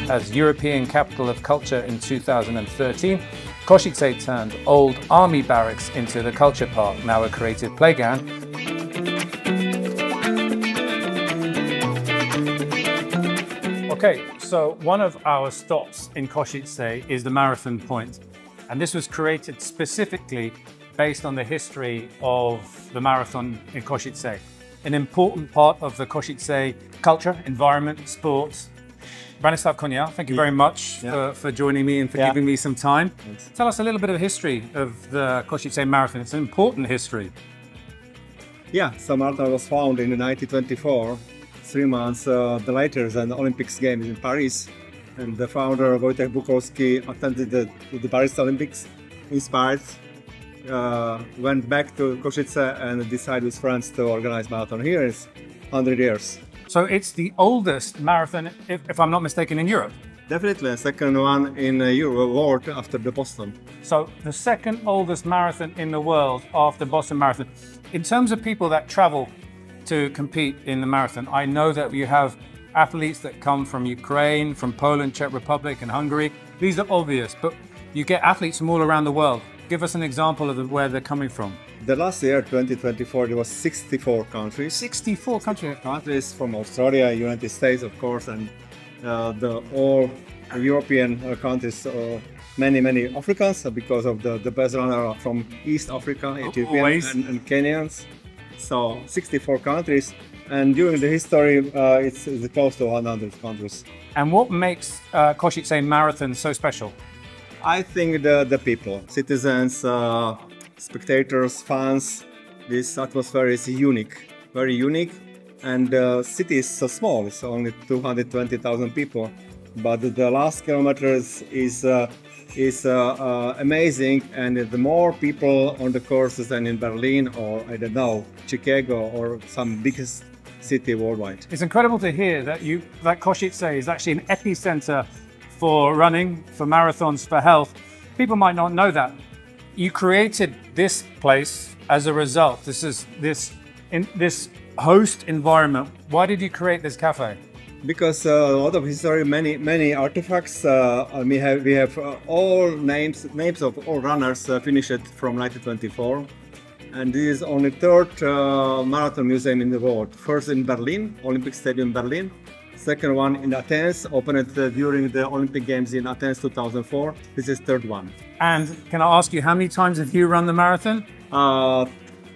as European Capital of Culture in 2013, Košice turned old army barracks into the Culture Park, now a creative playground. Okay, so one of our stops in Košice is the Marathon Point, and this was created specifically based on the history of the marathon in Košice. An important part of the Košice culture, environment, sports. Branislav Konia, thank you very much for joining me and for giving me some time. Thanks. Tell us a little bit of the history of the Košice Marathon. It's an important history. Yeah, so marathon was founded in 1924, 3 months later than the Olympics Games in Paris. And the founder, Wojtek Bukowski, attended the Paris Olympics, inspired, went back to Košice and decided with friends to organize marathon here. It's 100 years. So it's the oldest marathon, if I'm not mistaken, in Europe? Definitely the second one in the world after the Boston. So the second oldest marathon in the world after Boston Marathon. In terms of people that travel to compete in the marathon, I know that you have athletes that come from Ukraine, from Poland, Czech Republic and Hungary. These are obvious, but you get athletes from all around the world. Give us an example of where they're coming from. The last year, 2024, there was 64 countries. 64 countries? Countries from Australia, United States, of course, and all European countries, many Africans, because of the best runner from East Africa, Ethiopians and Kenyans. So 64 countries, and during the history, it's close to 100 countries. And what makes Košice Marathon so special? I think the people, citizens, spectators, fans, this atmosphere is unique, very unique. And the city is so small, it's only 220,000 people. But the last kilometers is amazing, and the more people on the courses than in Berlin or, I don't know, Chicago or some biggest city worldwide. It's incredible to hear that Košice is actually an epicenter for running, for marathons, for health. People might not know that. You created this place as a result. This host environment. Why did you create this cafe? Because a lot of history, many artifacts. We have all names of all runners finished from 1924, and this is only third marathon museum in the world. First in Berlin, Olympic Stadium Berlin. Second one in Athens, opened during the Olympic Games in Athens 2004. This is third one. And can I ask you, how many times have you run the marathon?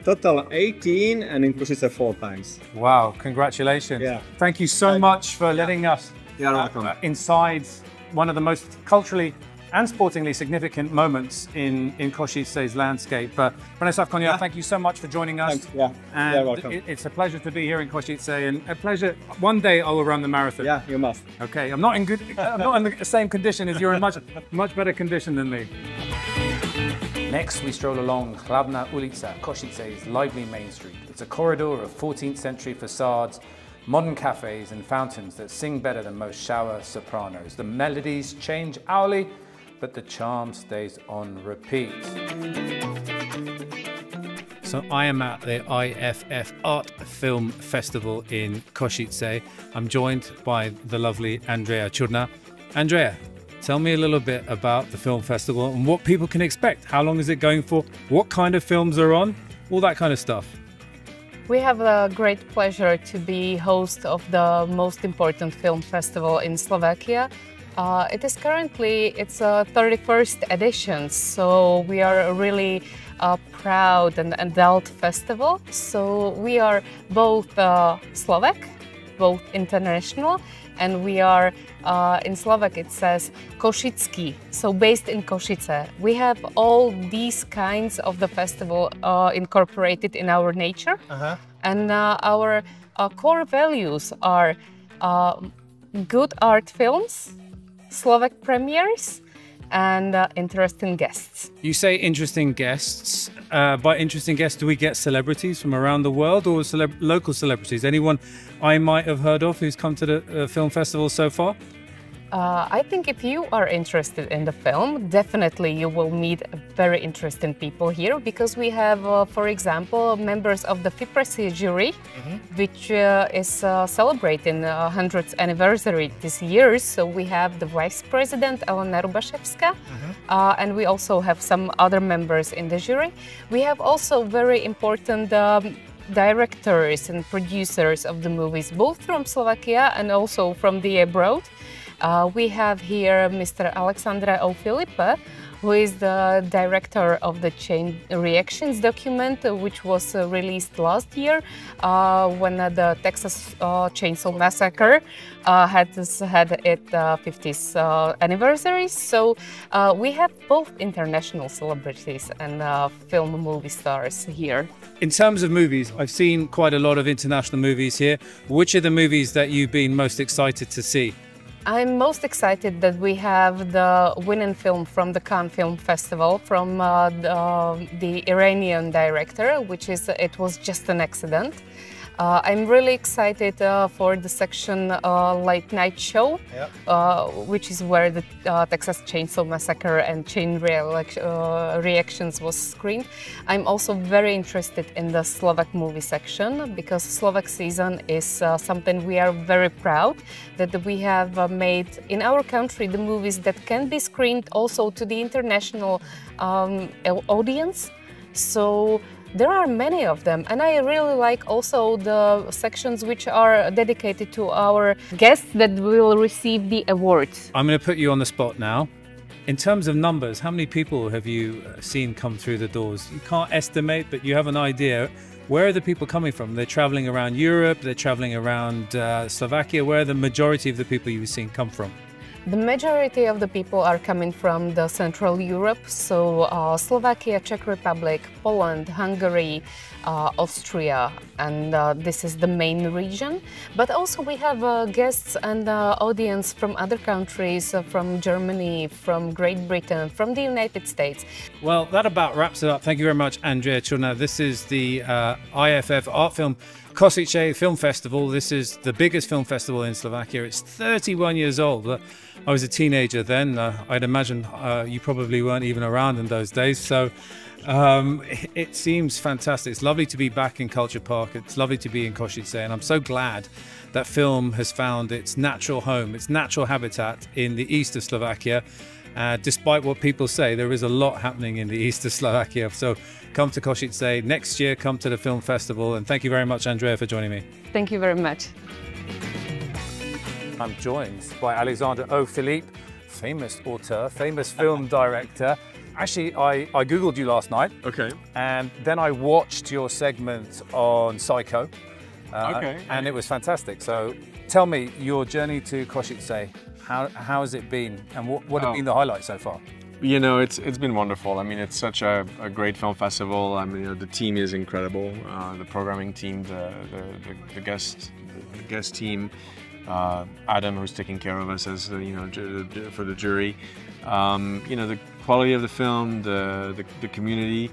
Total 18, and in Košice 4 times. Wow, congratulations. Yeah. Thank you so much for letting us inside one of the most culturally and sportingly significant moments in Košice's landscape. Branislav Konia, thank you so much for joining us. Thanks. Yeah, and you're welcome. It's a pleasure to be here in Košice, and a pleasure. One day I will run the marathon. Yeah, you must. Okay, I'm not in the same condition as you're in much better condition than me. Next, we stroll along Hlavna ulica, Košice's lively main street. It's a corridor of 14th century facades, modern cafes and fountains that sing better than most shower sopranos. The melodies change hourly, but the charm stays on repeat. So I am at the IFF Art Film Festival in Košice. I'm joined by the lovely Andrea Churna. Andrea, tell me a little bit about the film festival and what people can expect. How long is it going for? What kind of films are on? All that kind of stuff. We have a great pleasure to be host of the most important film festival in Slovakia. It is currently its 31st edition, so we are really proud and adult festival. So we are both Slovak, both international, and we are in Slovak it says Košický, so based in Košice. We have all these kinds of the festival incorporated in our nature, and our core values are good art films, Slovak premieres, and interesting guests. You say interesting guests. By interesting guests, do we get celebrities from around the world or local celebrities? Anyone I might have heard of who's come to the film festival so far? I think if you are interested in the film, definitely you will meet very interesting people here, because we have, for example, members of the FIPRESI jury, which is celebrating 100th anniversary this year. So we have the Vice President, Elena Rubashevska, and we also have some other members in the jury. We have also very important directors and producers of the movies, both from Slovakia and also from the abroad. We have here Mr. Alexandre O. Filipe, who is the director of the Chain Reactions document, which was released last year when the Texas Chainsaw Massacre had its 50th anniversary. So we have both international celebrities and film movie stars here. In terms of movies, I've seen quite a lot of international movies here. Which are the movies that you've been most excited to see? I'm most excited that we have the winning film from the Cannes Film Festival from the Iranian director, which is It Was Just an Accident. I'm really excited for the section Late Night Show, which is where the Texas Chainsaw Massacre and Chain Reactions was screened. I'm also very interested in the Slovak movie section, because Slovak season is something we are very proud that we have made in our country, the movies that can be screened also to the international audience. So there are many of them, and I really like also the sections which are dedicated to our guests that will receive the awards. I'm going to put you on the spot now. In terms of numbers, how many people have you seen come through the doors? You can't estimate, but you have an idea. Where are the people coming from? They're traveling around Europe, they're traveling around Slovakia. Where are the majority of the people you've seen come from? The majority of the people are coming from the Central Europe, so Slovakia, Czech Republic, Poland, Hungary, Austria, and this is the main region. But also we have guests and audience from other countries, from Germany, from Great Britain, from the United States. Well, that about wraps it up. Thank you very much, Andrea Churna. This is the IFF Art Film Košice Film Festival. This is the biggest film festival in Slovakia. It's 31 years old. I was a teenager then. I'd imagine you probably weren't even around in those days. So it seems fantastic. It's lovely to be back in Culture Park. It's lovely to be in Košice. And I'm so glad that film has found its natural home, its natural habitat in the east of Slovakia. Despite what people say, there is a lot happening in the east of Slovakia. So come to Košice next year, come to the film festival. And thank you very much, Andrea, for joining me. Thank you very much. I'm joined by Alexandre O. Filipe, famous auteur, famous film director. Actually, I Googled you last night. Okay. And then I watched your segment on Psycho. Okay. And it was fantastic. So tell me, your journey to Košice, how has it been? And what have been the highlights so far? You know, it's been wonderful. I mean, it's such a great film festival. I mean, you know, the team is incredible. The programming team, the guest team. Adam, who's taking care of us as you know, for the jury. You know, the quality of the film, the community,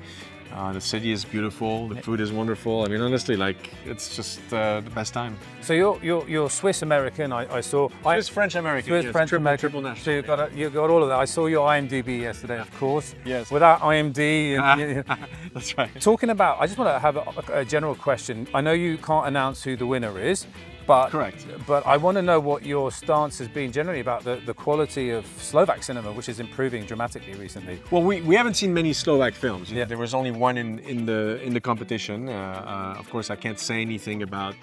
the city is beautiful, the food is wonderful. I mean, honestly, like, it's just the best time. So you're Swiss American. I saw Swiss French American. Swiss yes, French American. Triple national. So you got all of that. I saw your IMDb yesterday, of course. Yes. Without IMD. That's right. Talking about, I just want to have a general question. I know you can't announce who the winner is. But, correct. But I want to know what your stance has been generally about the quality of Slovak cinema, which is improving dramatically recently. Well, we haven't seen many Slovak films. Yeah. There was only one in the competition. Of course, I can't say anything about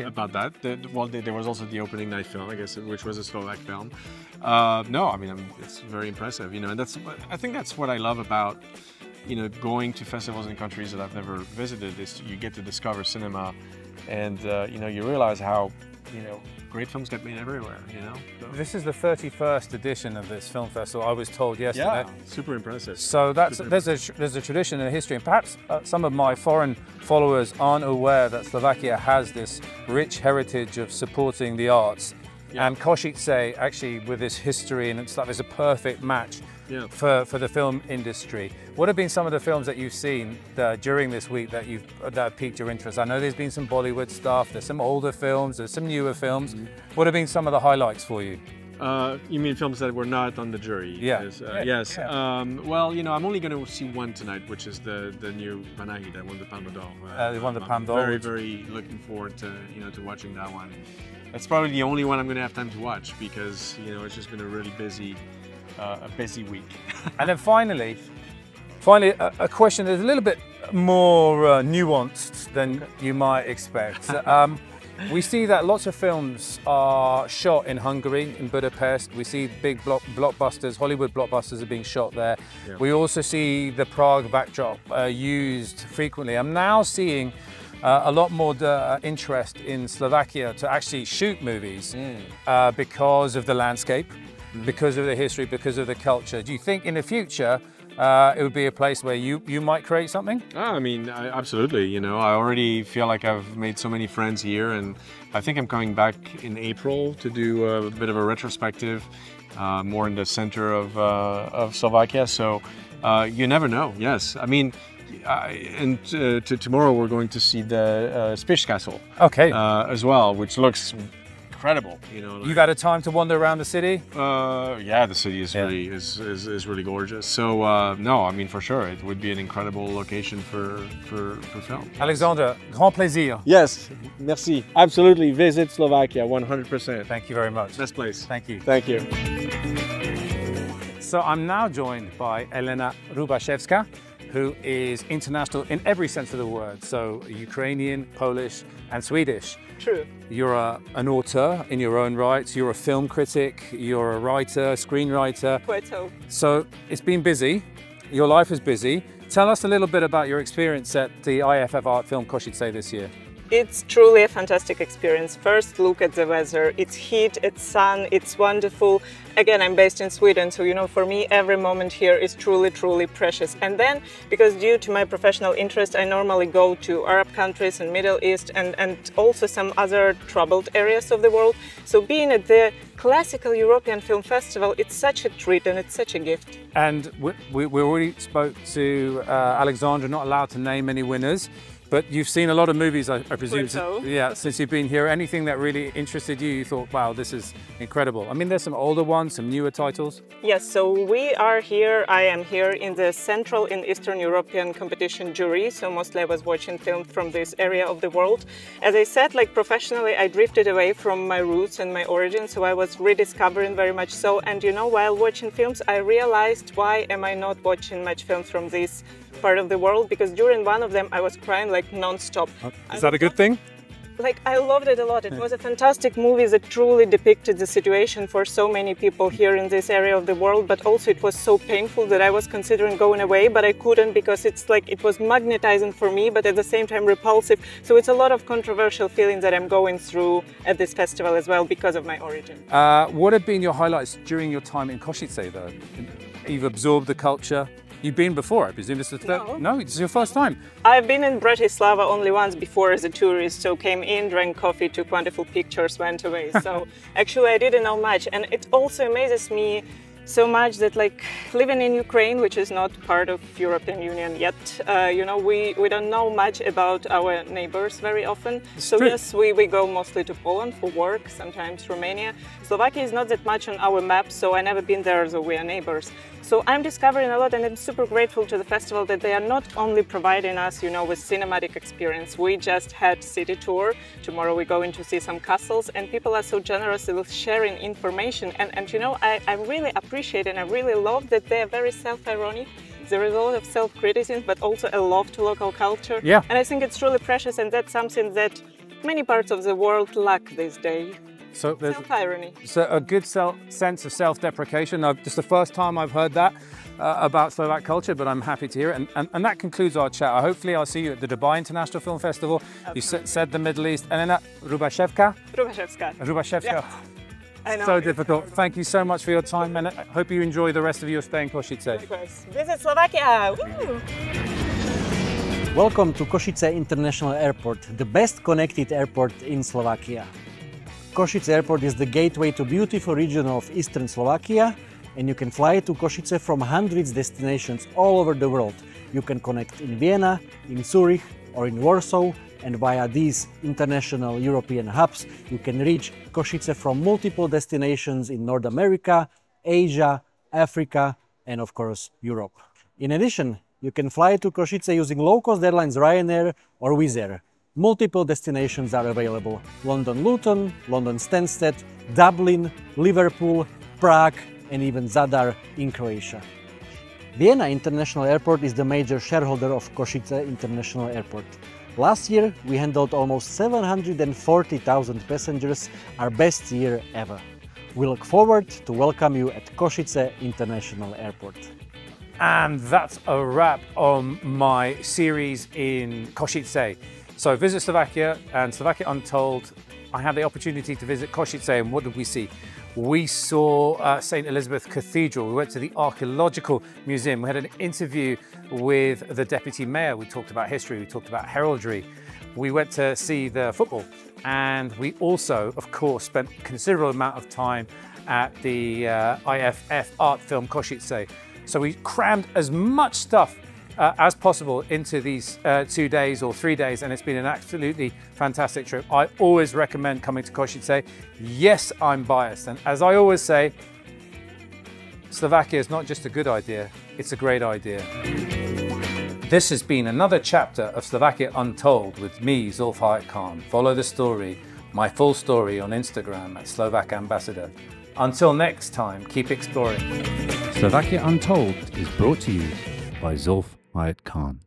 about that. There was also the opening night film, I guess, which was a Slovak film. No, I mean, it's very impressive. You know, and I think that's what I love about, you know, going to festivals in countries that I've never visited. Is you get to discover cinema. And you know, you realize how, you know, great films get made everywhere, you know. So. This is the 31st edition of this film festival, I was told yesterday. Yeah, super impressive. So there's a tradition and a history, and perhaps some of my foreign followers aren't aware that Slovakia has this rich heritage of supporting the arts. Yeah. And Košice, actually, with this history and stuff, is a perfect match for the film industry. What have been some of the films that you've seen during this week that have piqued your interest? I know there's been some Bollywood stuff, there's some older films, there's some newer films. What have been some of the highlights for you? You mean films that were not on the jury? Yeah. Yes. Yeah. Well, you know, I'm only going to see one tonight, which is the new Panahi that won the Palme d'Or. They won the Palme d'Or. Very looking forward to to watching that one. That's probably the only one I'm going to have time to watch because it's just been a really busy week. And then finally, a question that's a little bit more nuanced than you might expect. We see that lots of films are shot in Hungary, in Budapest. We see big blockbusters, Hollywood blockbusters are being shot there. Yeah. We also see the Prague backdrop used frequently. I'm now seeing a lot more interest in Slovakia to actually shoot movies because of the landscape, because of the history, because of the culture. Do you think in the future it would be a place where you might create something? I mean, absolutely. I already feel like I've made so many friends here, and I think I'm coming back in April to do a bit of a retrospective, more in the center of Slovakia. So you never know. Yes, I mean, and tomorrow we're going to see the Spiš Castle. Okay. As well, which looks incredible. You've had a time to wander around the city? Yeah, the city is really is really gorgeous. So no, I mean for sure it would be an incredible location for film. Alexandre, grand plaisir. Yes, merci. Absolutely, visit Slovakia 100%. Thank you very much. Best place. Thank you. Thank you. So I'm now joined by Elena Rubaszewska, who is international in every sense of the word. So Ukrainian, Polish, and Swedish. True. You're an author in your own right. You're a film critic. You're a writer, screenwriter. Quite so. So it's been busy. Your life is busy. Tell us a little bit about your experience at the IFF Art Film Košice this year. It's truly a fantastic experience. First, look at the weather. It's heat, it's sun, it's wonderful. Again, I'm based in Sweden, so for me, every moment here is truly precious. And then, because due to my professional interest, I normally go to Arab countries and Middle East and also some other troubled areas of the world. So being at the classical European Film Festival, it's such a treat and it's such a gift. And we already spoke to Alexandra, not allowed to name any winners. But you've seen a lot of movies, I presume, since you've been here. Anything that really interested you, you thought, wow, this is incredible. I mean, there's some older ones, some newer titles. Yes, so I am here in the Central and Eastern European competition jury. So mostly I was watching films from this area of the world. As I said, professionally, I drifted away from my roots and my origins. So I was rediscovering very much so. And while watching films, I realized why am I not watching much films from this part of the world, because during one of them I was crying non-stop. Is that a good thing? I loved it a lot. It was a fantastic movie that truly depicted the situation for so many people here in this area of the world, but also it was so painful that I was considering going away, but I couldn't because it was magnetizing for me, but at the same time repulsive. So it's a lot of controversial feelings that I'm going through at this festival as well because of my origin. What have been your highlights during your time in Košice though? You've absorbed the culture. You've been before, I presume. This is no, it's your first time. I've been in Bratislava only once before as a tourist, so came in, drank coffee, took wonderful pictures, went away. So actually I didn't know much, and it also amazes me so much that living in Ukraine, which is not part of European Union yet, we don't know much about our neighbors very often. So yes, we go mostly to Poland for work, sometimes Romania. Slovakia is not that much on our map, so I never been there, so we are neighbors. So I'm discovering a lot, and I'm super grateful to the festival that they are not only providing us, with cinematic experience. We just had city tour. Tomorrow we're going to see some castles, and people are so generous with sharing information. And I really appreciate and I really love that they are very self-ironic. There is a lot of self-criticism, but also a love to local culture. Yeah. And I think it's truly precious, and that's something that many parts of the world lack these days. So there's self-irony. So a good sense of self-deprecation. Just the first time I've heard that about Slovak culture, but I'm happy to hear it. And that concludes our chat. Hopefully I'll see you at the Dubai International Film Festival. Absolutely. You said the Middle East. Elena Rubaszewska? Rubaszewska. Yeah. I know. So difficult. Thank you so much for your time, and I hope you enjoy the rest of your stay in Košice. Visit Slovakia! Woo! Welcome to Košice International Airport, the best connected airport in Slovakia. Košice Airport is the gateway to beautiful region of eastern Slovakia, and you can fly to Košice from hundreds of destinations all over the world. You can connect in Vienna, in Zurich or in Warsaw, and via these international European hubs, you can reach Košice from multiple destinations in North America, Asia, Africa, and of course, Europe. In addition, you can fly to Košice using low-cost airlines Ryanair or Wizz Air. Multiple destinations are available: London Luton, London Stansted, Dublin, Liverpool, Prague, and even Zadar in Croatia. Vienna International Airport is the major shareholder of Košice International Airport. Last year, we handled almost 740,000 passengers, our best year ever. We look forward to welcome you at Košice International Airport. And that's a wrap on my series in Košice. So visit Slovakia and Slovakia Untold. I had the opportunity to visit Košice, and what did we see? We saw St. Elizabeth Cathedral. We went to the Archaeological Museum. We had an interview with the Deputy Mayor. We talked about history. We talked about heraldry. We went to see the football. And we also, of course, spent a considerable amount of time at the IFF Art Film Košice. So we crammed as much stuff as possible into these 2 days or 3 days, and it's been an absolutely fantastic trip. I always recommend coming to Košice. Yes, I'm biased, and as I always say, Slovakia is not just a good idea, it's a great idea. This has been another chapter of Slovakia Untold with me, Zulf Hayat Khan. Follow the story, my full story, on Instagram at Slovak Ambassador. Until next time, keep exploring. Slovakia Untold is brought to you by Zulf Hayat Khan.